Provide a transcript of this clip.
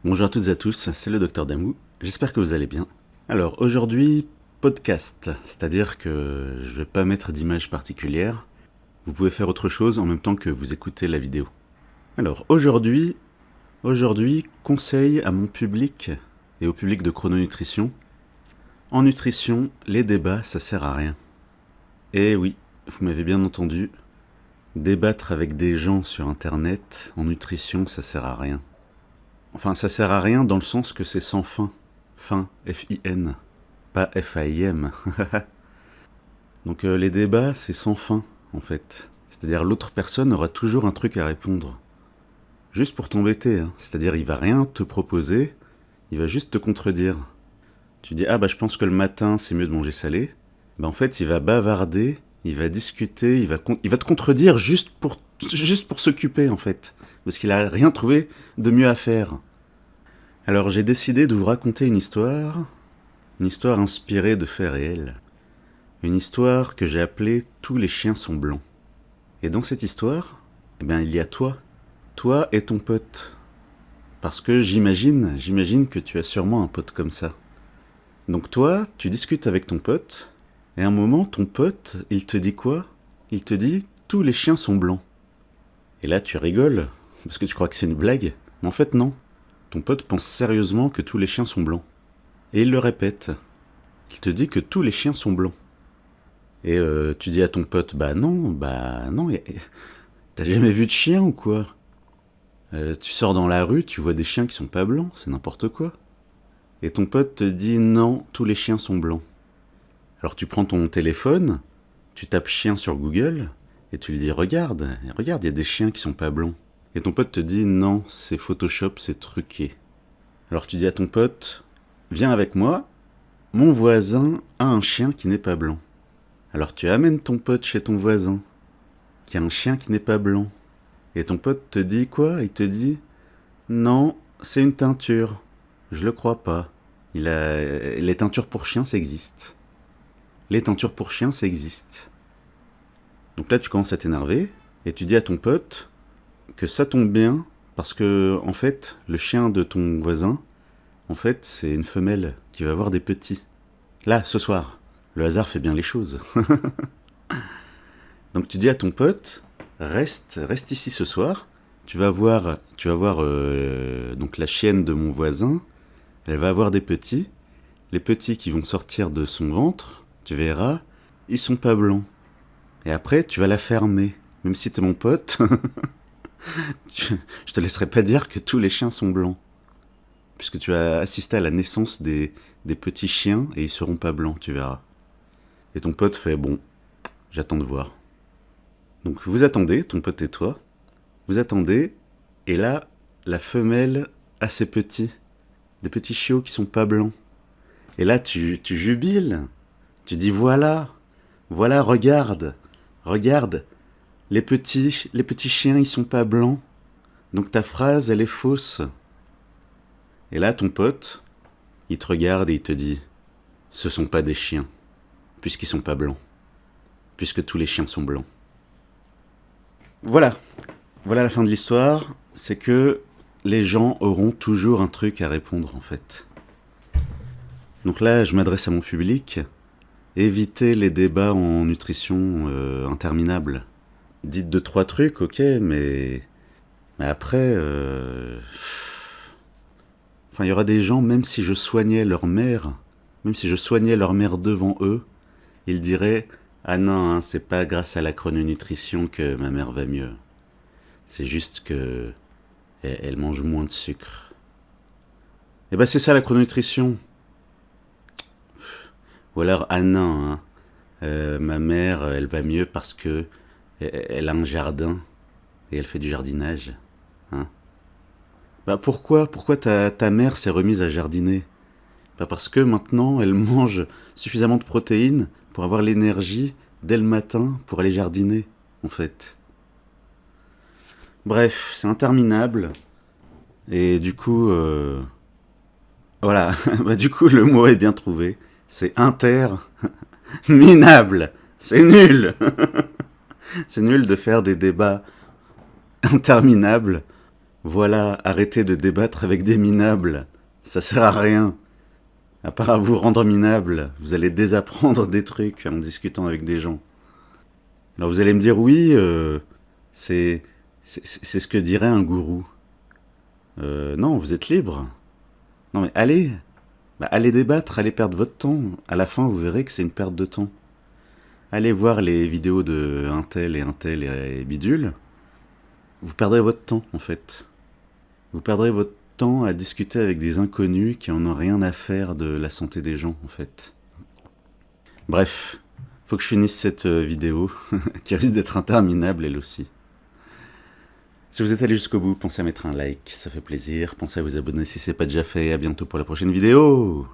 Bonjour à toutes et à tous, c'est le Docteur Damou, j'espère que vous allez bien. Alors aujourd'hui, podcast, c'est-à-dire que je vais pas mettre d'image particulière, vous pouvez faire autre chose en même temps que vous écoutez la vidéo. Alors aujourd'hui, conseil à mon public et au public de Chrononutrition. En nutrition, les débats, ça sert à rien. Et oui, vous m'avez bien entendu, débattre avec des gens sur internet, en nutrition, ça sert à rien. Enfin, ça sert à rien dans le sens que c'est sans fin. Fin, F-I-N, pas F-A-I-M. Donc les débats, c'est sans fin, en fait. C'est-à-dire l'autre personne aura toujours un truc à répondre. Juste pour t'embêter, hein. C'est-à-dire il va rien te proposer, il va juste te contredire. Tu dis, ah bah je pense que le matin c'est mieux de manger salé. Bah en fait il va bavarder, il va discuter, il va te contredire juste pour s'occuper en fait. Parce qu'il a rien trouvé de mieux à faire. Alors j'ai décidé de vous raconter une histoire inspirée de faits réels. Une histoire que j'ai appelée « Tous les chiens sont blancs ». Et dans cette histoire, eh bien, il y a toi et ton pote. Parce que j'imagine que tu as sûrement un pote comme ça. Donc toi, tu discutes avec ton pote, et à un moment, ton pote, il te dit quoi ? Il te dit « Tous les chiens sont blancs ». Et là, tu rigoles, parce que tu crois que c'est une blague. Mais en fait, non. Ton pote pense sérieusement que tous les chiens sont blancs. Et il le répète. Il te dit que tous les chiens sont blancs. Et tu dis à ton pote, bah non, t'as jamais vu de chien ou quoi ? Tu sors dans la rue, tu vois des chiens qui sont pas blancs, c'est n'importe quoi. Et ton pote te dit, non, tous les chiens sont blancs. Alors tu prends ton téléphone, tu tapes chien sur Google, et tu lui dis, regarde, il y a des chiens qui sont pas blancs. Et ton pote te dit, non, c'est Photoshop, c'est truqué. Alors tu dis à ton pote, viens avec moi, mon voisin a un chien qui n'est pas blanc. Alors tu amènes ton pote chez ton voisin, qui a un chien qui n'est pas blanc. Et ton pote te dit quoi ? Il te dit, non, c'est une teinture. Je le crois pas. Les teintures pour chiens, ça existe. Les teintures pour chiens, ça existe. Donc là, tu commences à t'énerver, et tu dis à ton pote que ça tombe bien, parce que, en fait, le chien de ton voisin, en fait, c'est une femelle qui va avoir des petits. Là, ce soir. Le hasard fait bien les choses. Donc tu dis à ton pote, reste ici ce soir. Tu vas voir donc la chienne de mon voisin. Elle va avoir des petits. Les petits qui vont sortir de son ventre, tu verras, ils sont pas blancs. Et après, tu vas la fermer. Même si t'es mon pote, je te laisserai pas dire que tous les chiens sont blancs. Puisque tu as assisté à la naissance des petits chiens et ils seront pas blancs, tu verras. Et ton pote fait, bon, j'attends de voir. Donc vous attendez, ton pote et toi, vous attendez, et là, la femelle a ses petits, des petits chiots qui sont pas blancs. Et là, tu jubiles, tu dis, voilà, regarde, les petits chiens, ils sont pas blancs. Donc ta phrase, elle est fausse. Et là, ton pote, il te regarde et il te dit, ce sont pas des chiens. Puisqu'ils sont pas blancs. Puisque tous les chiens sont blancs. Voilà la fin de l'histoire. C'est que les gens auront toujours un truc à répondre, en fait. Donc là, je m'adresse à mon public. Évitez les débats en nutrition interminables. Dites 2-3 trucs, ok, mais après... Enfin, il y aura des gens, même si je soignais leur mère devant eux, ils diraient « Ah non, hein, c'est pas grâce à la chrononutrition que ma mère va mieux. C'est juste que elle mange moins de sucre. » Et ben c'est ça la chrononutrition. Ou alors « Ah non, hein, ma mère, elle va mieux parce que elle a un jardin et elle fait du jardinage. » Hein. Bah pourquoi ta mère s'est remise à jardiner ? Bah parce que maintenant, elle mange suffisamment de protéines pour avoir l'énergie dès le matin pour aller jardiner, en fait. Bref, c'est interminable. Et du coup, voilà, bah du coup, le mot est bien trouvé. C'est interminable. C'est nul. C'est nul de faire des débats interminables, Voilà, arrêtez de débattre avec des minables. Ça sert à rien. À part à vous rendre minable, vous allez désapprendre des trucs en discutant avec des gens. Alors vous allez me dire, oui, c'est ce que dirait un gourou. Non, vous êtes libre. Non mais allez, allez débattre, allez perdre votre temps. À la fin, vous verrez que c'est une perte de temps. Allez voir les vidéos de un tel et bidule. Vous perdrez votre temps, en fait. Vous perdrez votre temps à discuter avec des inconnus qui en ont rien à faire de la santé des gens, en fait. Bref, faut que je finisse cette vidéo, qui risque d'être interminable elle aussi. Si vous êtes allé jusqu'au bout, pensez à mettre un like, ça fait plaisir. Pensez à vous abonner si ce n'est pas déjà fait. À bientôt pour la prochaine vidéo.